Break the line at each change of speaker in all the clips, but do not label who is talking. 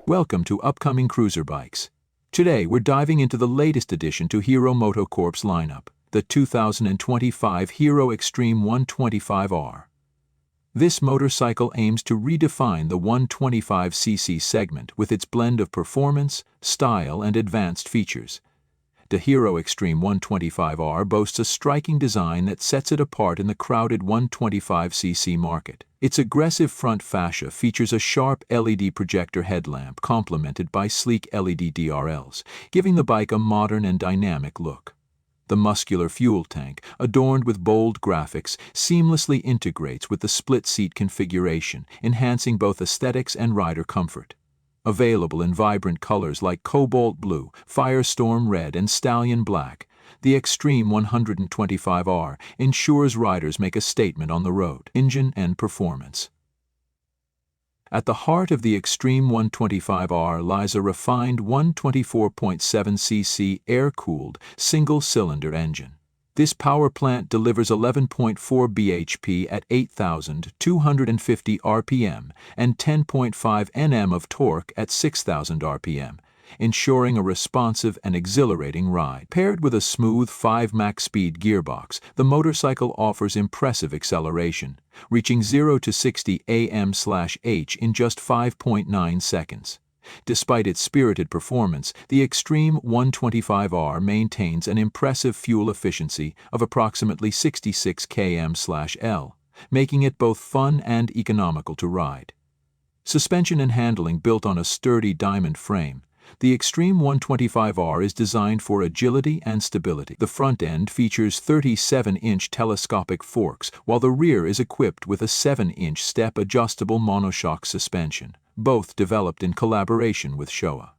Welcome to Upcoming Cruiser Bikes. Today we're diving into the latest addition to Hero MotoCorp's lineup, the 2025 Hero Xtreme 125R. This motorcycle aims to redefine the 125cc segment with its blend of performance, style, and advanced features. The Hero Xtreme 125R boasts a striking design that sets it apart in the crowded 125cc market. Its aggressive front fascia features a sharp LED projector headlamp complemented by sleek LED DRLs, giving the bike a modern and dynamic look. The muscular fuel tank, adorned with bold graphics, seamlessly integrates with the split-seat configuration, enhancing both aesthetics and rider comfort. Available in vibrant colors like cobalt blue, firestorm red, and stallion black, the Xtreme 125R ensures riders make a statement on the road, engine and performance. At the heart of the Xtreme 125R lies a refined 124.7cc air-cooled, single-cylinder engine. This power plant delivers 11.4 bhp at 8,250 rpm and 10.5 Nm of torque at 6,000 rpm, ensuring a responsive and exhilarating ride. Paired with a smooth 5 max-speed gearbox, the motorcycle offers impressive acceleration, reaching 0 to 60 am/h in just 5.9 seconds. Despite its spirited performance, the Xtreme 125R maintains an impressive fuel efficiency of approximately 66 km/L, making it both fun and economical to ride. Suspension and handling built on a sturdy diamond frame, the Xtreme 125R is designed for agility and stability. The front end features 37-inch telescopic forks, while the rear is equipped with a 7-inch step-adjustable monoshock suspension, both developed in collaboration with Showa.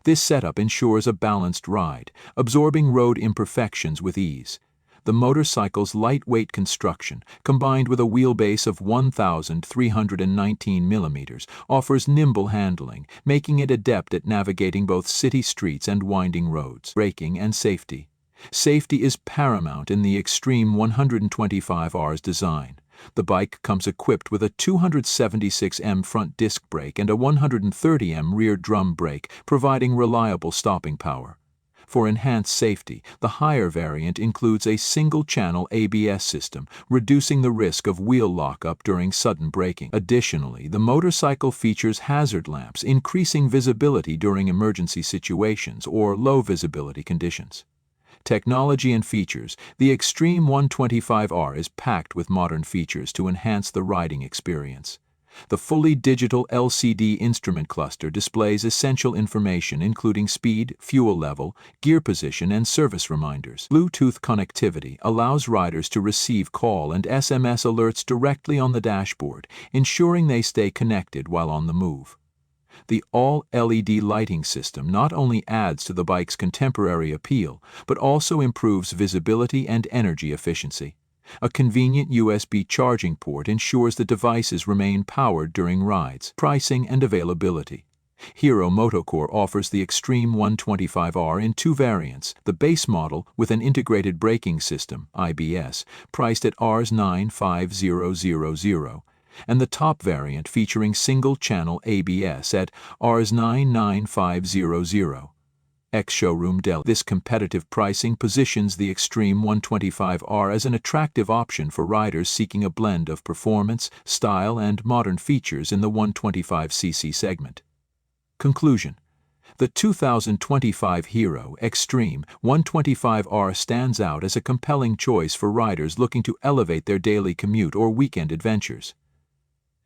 This setup ensures a balanced ride, absorbing road imperfections with ease. The motorcycle's lightweight construction, combined with a wheelbase of 1,319 mm, offers nimble handling, making it adept at navigating both city streets and winding roads. Braking and safety. Safety is paramount in the Xtreme 125R's design. The bike comes equipped with a 276mm front disc brake and a 130mm rear drum brake, providing reliable stopping power. For enhanced safety, the higher variant includes a single-channel ABS system, reducing the risk of wheel lockup during sudden braking. Additionally, the motorcycle features hazard lamps, increasing visibility during emergency situations or low-visibility conditions. Technology and features. The Xtreme 125R is packed with modern features to enhance the riding experience. The fully digital LCD instrument cluster displays essential information including speed, fuel level, gear position, and service reminders. Bluetooth connectivity allows riders to receive call and SMS alerts directly on the dashboard, ensuring they stay connected while on the move. The all-LED lighting system not only adds to the bike's contemporary appeal, but also improves visibility and energy efficiency. A convenient USB charging port ensures the devices remain powered during rides. Pricing and availability. Hero MotoCorp offers the Xtreme 125R in two variants: the base model with an integrated braking system, IBS, priced at Rs 95000, and the top variant featuring single-channel ABS at Rs 99500. Ex-showroom Dell. This competitive pricing positions the Xtreme 125R as an attractive option for riders seeking a blend of performance, style, and modern features in the 125cc segment. Conclusion. The 2025 Hero Xtreme 125R stands out as a compelling choice for riders looking to elevate their daily commute or weekend adventures.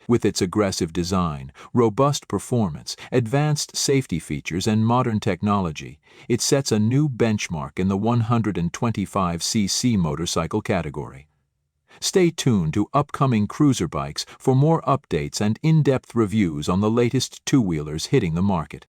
With its aggressive design, robust performance, advanced safety features, and modern technology, it sets a new benchmark in the 125cc motorcycle category. Stay tuned to Upcoming Cruiser Bikes for more updates and in-depth reviews on the latest two-wheelers hitting the market.